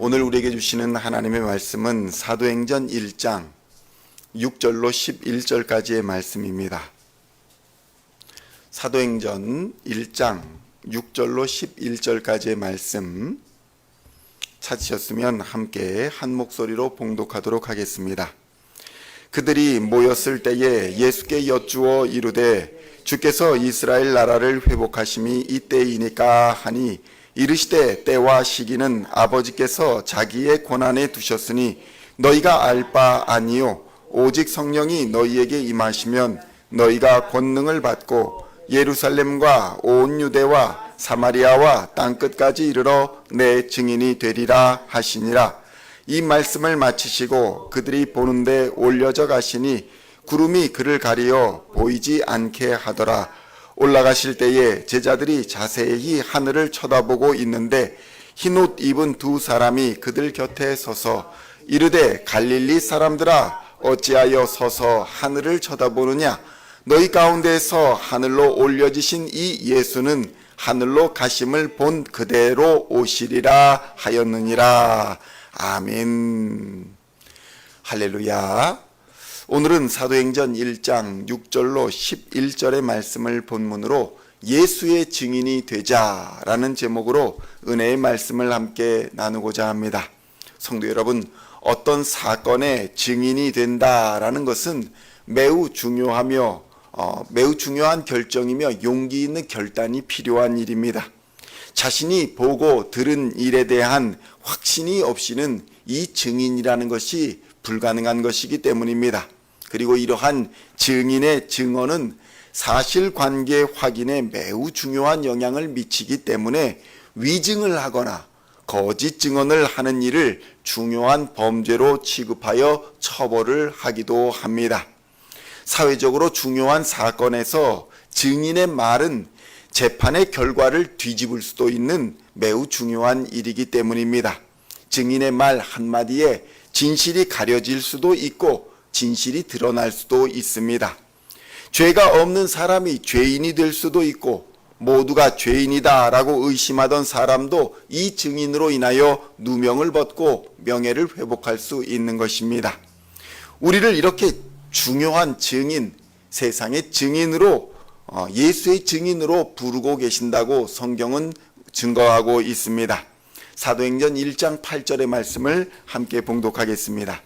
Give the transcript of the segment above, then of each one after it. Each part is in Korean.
오늘 우리에게 주시는 하나님의 말씀은 사도행전 1장 6절로 11절까지의 말씀입니다. 사도행전 1장 6절로 11절까지의 말씀 찾으셨으면 함께 한 목소리로 봉독하도록 하겠습니다. 그들이 모였을 때에 예수께 여쭈어 이르되 주께서 이스라엘 나라를 회복하심이 이때이니까 하니 이르시되 때와 시기는 아버지께서 자기의 권한에 두셨으니 너희가 알 바 아니요 오직 성령이 너희에게 임하시면 너희가 권능을 받고 예루살렘과 온 유대와 사마리아와 땅끝까지 이르러 내 증인이 되리라 하시니라. 이 말씀을 마치시고 그들이 보는데 올려져 가시니 구름이 그를 가리어 보이지 않게 하더라. 올라가실 때에 제자들이 자세히 하늘을 쳐다보고 있는데 흰옷 입은 두 사람이 그들 곁에 서서 이르되 갈릴리 사람들아 어찌하여 서서 하늘을 쳐다보느냐. 너희 가운데에서 하늘로 올려지신 이 예수는 하늘로 가심을 본 그대로 오시리라 하였느니라. 아멘. 할렐루야. 오늘은 사도행전 1장 6절로 11절의 말씀을 본문으로 예수의 증인이 되자라는 제목으로 은혜의 말씀을 함께 나누고자 합니다. 성도 여러분, 어떤 사건의 증인이 된다라는 것은 매우 중요하며 매우 중요한 결정이며 용기 있는 결단이 필요한 일입니다. 자신이 보고 들은 일에 대한 확신이 없이는 이 증인이라는 것이 불가능한 것이기 때문입니다. 그리고 이러한 증인의 증언은 사실관계 확인에 매우 중요한 영향을 미치기 때문에 위증을 하거나 거짓 증언을 하는 일을 중요한 범죄로 취급하여 처벌을 하기도 합니다. 사회적으로 중요한 사건에서 증인의 말은 재판의 결과를 뒤집을 수도 있는 매우 중요한 일이기 때문입니다. 증인의 말 한마디에 진실이 가려질 수도 있고 진실이 드러날 수도 있습니다. 죄가 없는 사람이 죄인이 될 수도 있고 모두가 죄인이다 라고 의심하던 사람도 이 증인으로 인하여 누명을 벗고 명예를 회복할 수 있는 것입니다. 우리를 이렇게 중요한 증인, 세상의 증인으로 예수의 증인으로 부르고 계신다고 성경은 증거하고 있습니다. 사도행전 1장 8절의 말씀을 함께 봉독하겠습니다.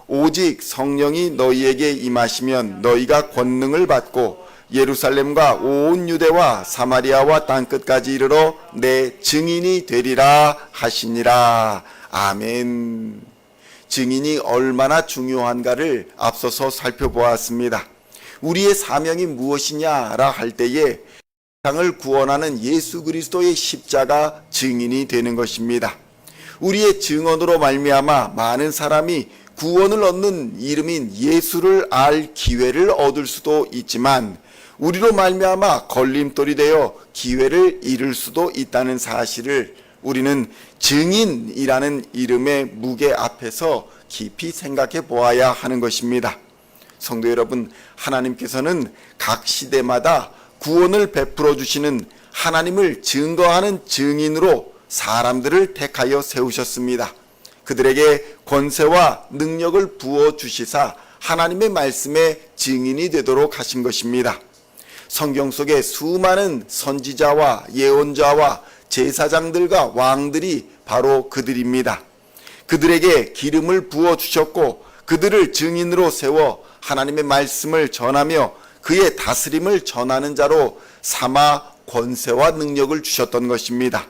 오직 성령이 너희에게 임하시면 너희가 권능을 받고 예루살렘과 온 유대와 사마리아와 땅끝까지 이르러 내 증인이 되리라 하시니라. 아멘. 증인이 얼마나 중요한가를 앞서서 살펴보았습니다. 우리의 사명이 무엇이냐라 할 때에 세상을 구원하는 예수 그리스도의 십자가 증인이 되는 것입니다. 우리의 증언으로 말미암아 많은 사람이 구원을 얻는 이름인 예수를 알 기회를 얻을 수도 있지만 우리로 말미암아 걸림돌이 되어 기회를 잃을 수도 있다는 사실을 우리는 증인이라는 이름의 무게 앞에서 깊이 생각해 보아야 하는 것입니다. 성도 여러분, 하나님께서는 각 시대마다 구원을 베풀어 주시는 하나님을 증거하는 증인으로 사람들을 택하여 세우셨습니다. 그들에게 권세와 능력을 부어 주시사 하나님의 말씀의 증인이 되도록 하신 것입니다. 성경 속에 수많은 선지자와 예언자와 제사장들과 왕들이 바로 그들입니다. 그들에게 기름을 부어 주셨고 그들을 증인으로 세워 하나님의 말씀을 전하며 그의 다스림을 전하는 자로 삼아 권세와 능력을 주셨던 것입니다.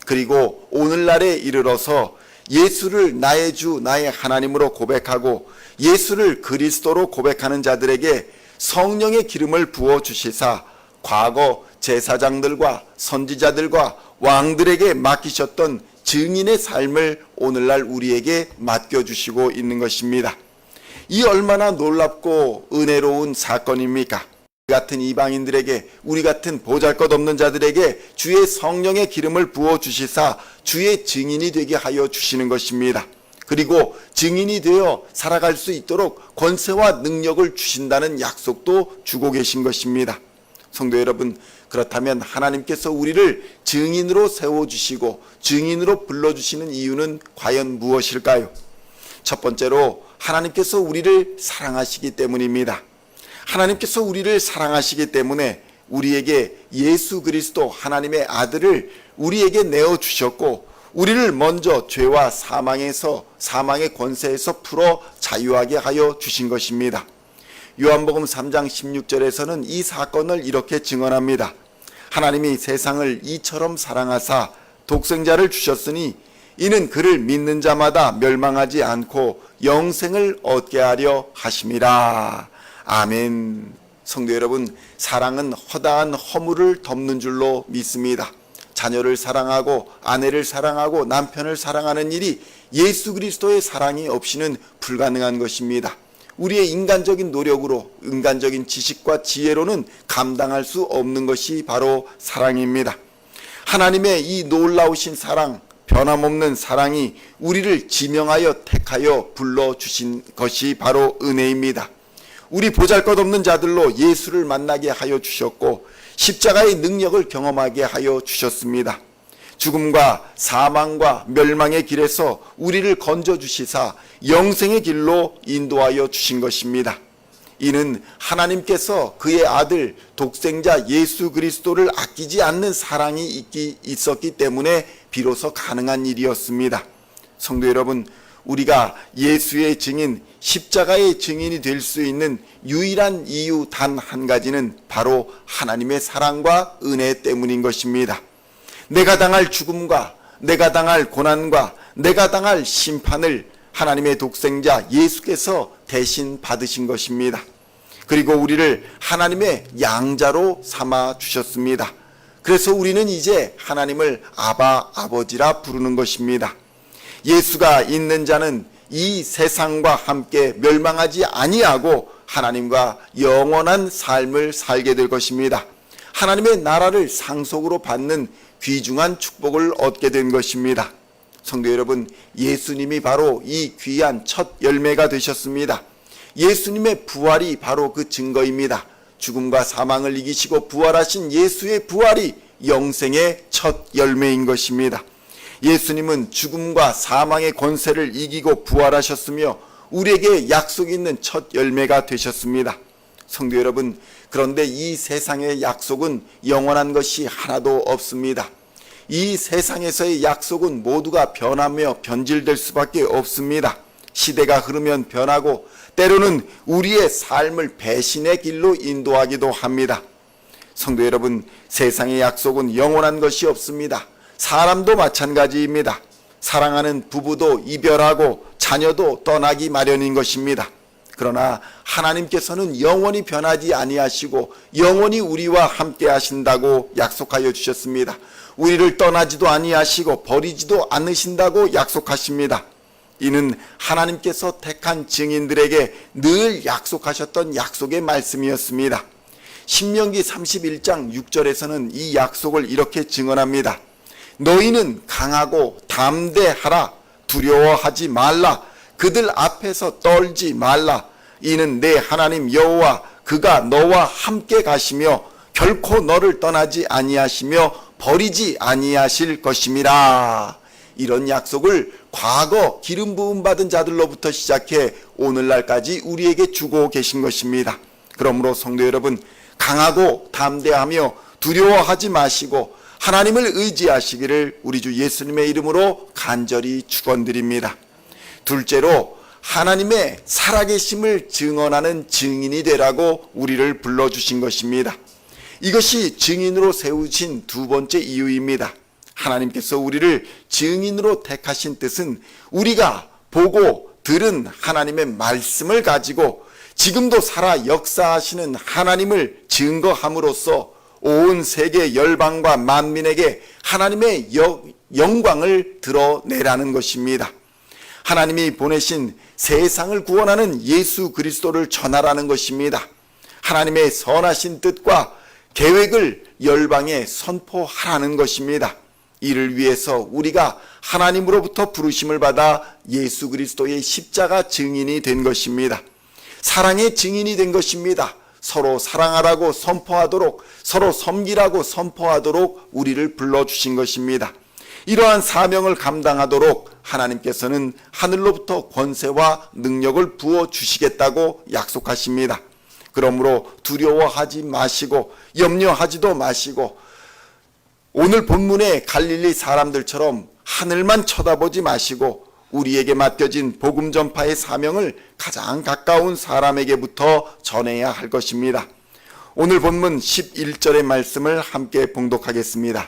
그리고 오늘날에 이르러서 예수를 나의 주 나의 하나님으로 고백하고 예수를 그리스도로 고백하는 자들에게 성령의 기름을 부어 주시사 과거 제사장들과 선지자들과 왕들에게 맡기셨던 증인의 삶을 오늘날 우리에게 맡겨주시고 있는 것입니다. 이 얼마나 놀랍고 은혜로운 사건입니까? 우리 같은 이방인들에게, 우리 같은 보잘것없는 자들에게 주의 성령의 기름을 부어 주시사 주의 증인이 되게 하여 주시는 것입니다. 그리고 증인이 되어 살아갈 수 있도록 권세와 능력을 주신다는 약속도 주고 계신 것입니다. 성도 여러분, 그렇다면 하나님께서 우리를 증인으로 세워주시고 증인으로 불러주시는 이유는 과연 무엇일까요? 첫 번째로 하나님께서 우리를 사랑하시기 때문입니다. 하나님께서 우리를 사랑하시기 때문에 우리에게 예수 그리스도 하나님의 아들을 우리에게 내어주셨고, 우리를 먼저 죄와 사망의 권세에서 풀어 자유하게 하여 주신 것입니다. 요한복음 3장 16절에서는 이 사건을 이렇게 증언합니다. 하나님이 세상을 이처럼 사랑하사 독생자를 주셨으니 이는 그를 믿는 자마다 멸망하지 않고 영생을 얻게 하려 하심이라. 아멘. 성도 여러분, 사랑은 허다한 허물을 덮는 줄로 믿습니다. 자녀를 사랑하고 아내를 사랑하고 남편을 사랑하는 일이 예수 그리스도의 사랑이 없이는 불가능한 것입니다. 우리의 인간적인 노력으로, 인간적인 지식과 지혜로는 감당할 수 없는 것이 바로 사랑입니다. 하나님의 이 놀라우신 사랑, 변함없는 사랑이 우리를 지명하여 택하여 불러주신 것이 바로 은혜입니다. 우리 보잘것없는 자들로 예수를 만나게 하여 주셨고 십자가의 능력을 경험하게 하여 주셨습니다. 죽음과 사망과 멸망의 길에서 우리를 건져주시사 영생의 길로 인도하여 주신 것입니다. 이는 하나님께서 그의 아들 독생자 예수 그리스도를 아끼지 않는 사랑이 있었기 때문에 비로소 가능한 일이었습니다. 성도 여러분, 우리가 예수의 증인, 십자가의 증인이 될 수 있는 유일한 이유 단 한 가지는 바로 하나님의 사랑과 은혜 때문인 것입니다. 내가 당할 죽음과 내가 당할 고난과 내가 당할 심판을 하나님의 독생자 예수께서 대신 받으신 것입니다. 그리고 우리를 하나님의 양자로 삼아 주셨습니다. 그래서 우리는 이제 하나님을 아바, 아버지라 부르는 것입니다. 예수가 있는 자는 이 세상과 함께 멸망하지 아니하고 하나님과 영원한 삶을 살게 될 것입니다. 하나님의 나라를 상속으로 받는 귀중한 축복을 얻게 된 것입니다. 성도 여러분, 예수님이 바로 이 귀한 첫 열매가 되셨습니다. 예수님의 부활이 바로 그 증거입니다. 죽음과 사망을 이기시고 부활하신 예수의 부활이 영생의 첫 열매인 것입니다. 예수님은 죽음과 사망의 권세를 이기고 부활하셨으며 우리에게 약속이 있는 첫 열매가 되셨습니다. 성도 여러분, 그런데 이 세상의 약속은 영원한 것이 하나도 없습니다. 이 세상에서의 약속은 모두가 변하며 변질될 수밖에 없습니다. 시대가 흐르면 변하고 때로는 우리의 삶을 배신의 길로 인도하기도 합니다. 성도 여러분, 세상의 약속은 영원한 것이 없습니다. 사람도 마찬가지입니다. 사랑하는 부부도 이별하고 자녀도 떠나기 마련인 것입니다. 그러나 하나님께서는 영원히 변하지 아니하시고 영원히 우리와 함께 하신다고 약속하여 주셨습니다. 우리를 떠나지도 아니하시고 버리지도 않으신다고 약속하십니다. 이는 하나님께서 택한 증인들에게 늘 약속하셨던 약속의 말씀이었습니다. 신명기 31장 6절에서는 이 약속을 이렇게 증언합니다. 너희는 강하고 담대하라. 두려워하지 말라. 그들 앞에서 떨지 말라. 이는 내 하나님 여호와 그가 너와 함께 가시며 결코 너를 떠나지 아니하시며 버리지 아니하실 것임이라. 이런 약속을 과거 기름 부음 받은 자들로부터 시작해 오늘날까지 우리에게 주고 계신 것입니다. 그러므로 성도 여러분, 강하고 담대하며 두려워하지 마시고 하나님을 의지하시기를 우리 주 예수님의 이름으로 간절히 축원드립니다. 둘째로 하나님의 살아계심을 증언하는 증인이 되라고 우리를 불러주신 것입니다. 이것이 증인으로 세우신 두 번째 이유입니다. 하나님께서 우리를 증인으로 택하신 뜻은 우리가 보고 들은 하나님의 말씀을 가지고 지금도 살아 역사하시는 하나님을 증거함으로써 온 세계 열방과 만민에게 하나님의 영광을 드러내라는 것입니다. 하나님이 보내신 세상을 구원하는 예수 그리스도를 전하라는 것입니다. 하나님의 선하신 뜻과 계획을 열방에 선포하라는 것입니다. 이를 위해서 우리가 하나님으로부터 부르심을 받아 예수 그리스도의 십자가 증인이 된 것입니다. 사랑의 증인이 된 것입니다. 서로 사랑하라고 선포하도록, 서로 섬기라고 선포하도록 우리를 불러주신 것입니다. 이러한 사명을 감당하도록 하나님께서는 하늘로부터 권세와 능력을 부어주시겠다고 약속하십니다. 그러므로 두려워하지 마시고 염려하지도 마시고 오늘 본문의 갈릴리 사람들처럼 하늘만 쳐다보지 마시고 우리에게 맡겨진 복음 전파의 사명을 가장 가까운 사람에게부터 전해야 할 것입니다. 오늘 본문 11절의 말씀을 함께 봉독하겠습니다.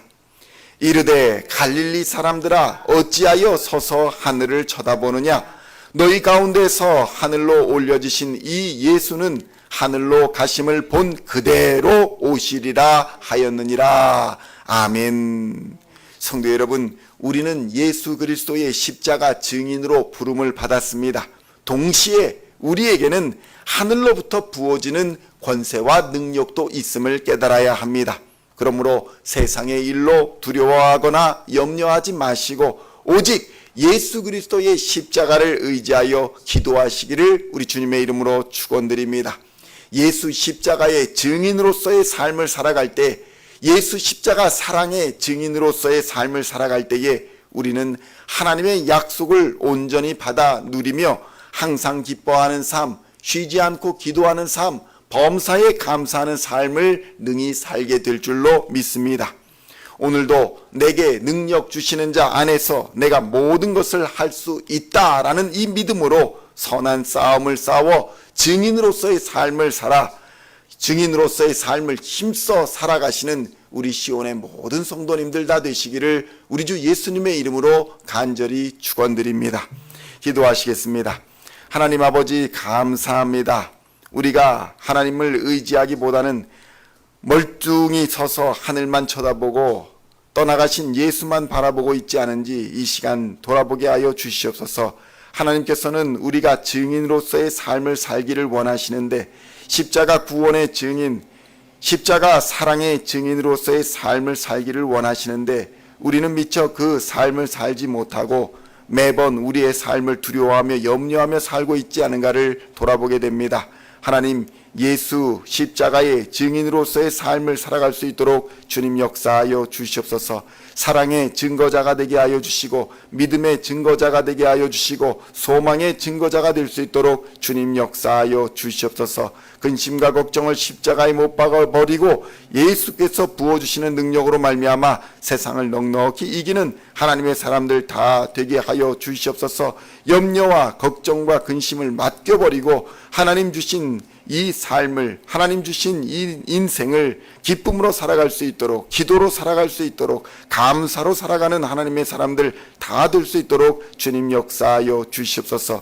이르되 갈릴리 사람들아 어찌하여 서서 하늘을 쳐다보느냐 너희 가운데서 하늘로 올려지신 이 예수는 하늘로 가심을 본 그대로 오시리라 하였느니라. 아멘. 성도 여러분, 우리는 예수 그리스도의 십자가 증인으로 부름을 받았습니다. 동시에 우리에게는 하늘로부터 부어지는 권세와 능력도 있음을 깨달아야 합니다. 그러므로 세상의 일로 두려워하거나 염려하지 마시고 오직 예수 그리스도의 십자가를 의지하여 기도하시기를 우리 주님의 이름으로 축원드립니다. 예수 십자가의 증인으로서의 삶을 살아갈 때, 예수 십자가 사랑의 증인으로서의 삶을 살아갈 때에 우리는 하나님의 약속을 온전히 받아 누리며 항상 기뻐하는 삶, 쉬지 않고 기도하는 삶, 범사에 감사하는 삶을 능히 살게 될 줄로 믿습니다. 오늘도 내게 능력 주시는 자 안에서 내가 모든 것을 할 수 있다라는 이 믿음으로 선한 싸움을 싸워 증인으로서의 삶을 살아 증인으로서의 삶을 힘써 살아가시는 우리 시온의 모든 성도님들 다 되시기를 우리 주 예수님의 이름으로 간절히 축원드립니다. 기도하시겠습니다. 하나님 아버지 감사합니다. 우리가 하나님을 의지하기보다는 멀뚱히 서서 하늘만 쳐다보고 떠나가신 예수만 바라보고 있지 않은지 이 시간 돌아보게 하여 주시옵소서. 하나님께서는 우리가 증인으로서의 삶을 살기를 원하시는데 십자가 구원의 증인, 십자가 사랑의 증인으로서의 삶을 살기를 원하시는데 우리는 미처 그 삶을 살지 못하고 매번 우리의 삶을 두려워하며 염려하며 살고 있지 않은가를 돌아보게 됩니다. 하나님, 예수 십자가의 증인으로서의 삶을 살아갈 수 있도록 주님 역사하여 주시옵소서. 사랑의 증거자가 되게 하여 주시고 믿음의 증거자가 되게 하여 주시고 소망의 증거자가 될 수 있도록 주님 역사하여 주시옵소서. 근심과 걱정을 십자가에 못 박아 버리고 예수께서 부어주시는 능력으로 말미암아 세상을 넉넉히 이기는 하나님의 사람들 다 되게 하여 주시옵소서. 염려와 걱정과 근심을 맡겨버리고 하나님 주신 이 삶을, 하나님 주신 이 인생을 기쁨으로 살아갈 수 있도록, 기도로 살아갈 수 있도록, 감사로 살아가는 하나님의 사람들 다 될 수 있도록 주님 역사하여 주시옵소서.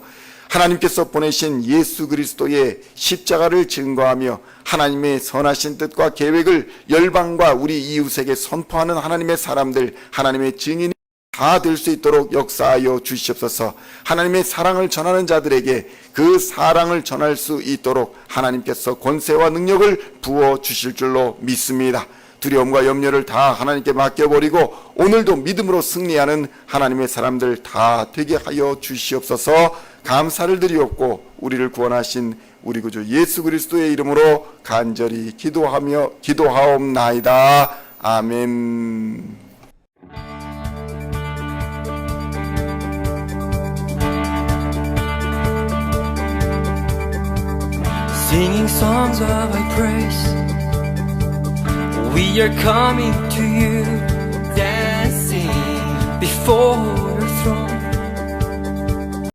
하나님께서 보내신 예수 그리스도의 십자가를 증거하며 하나님의 선하신 뜻과 계획을 열방과 우리 이웃에게 선포하는 하나님의 사람들, 하나님의 증인이 다 될 수 있도록 역사하여 주시옵소서. 하나님의 사랑을 전하는 자들에게 그 사랑을 전할 수 있도록 하나님께서 권세와 능력을 부어 주실 줄로 믿습니다. 두려움과 염려를 다 하나님께 맡겨버리고 오늘도 믿음으로 승리하는 하나님의 사람들 다 되게 하여 주시옵소서. 감사를 드리옵고 우리를 구원하신 우리 구주 예수 그리스도의 이름으로 간절히 기도하옵나이다. 아멘. Singing songs of thy praise, we are coming to you, dancing before your throne.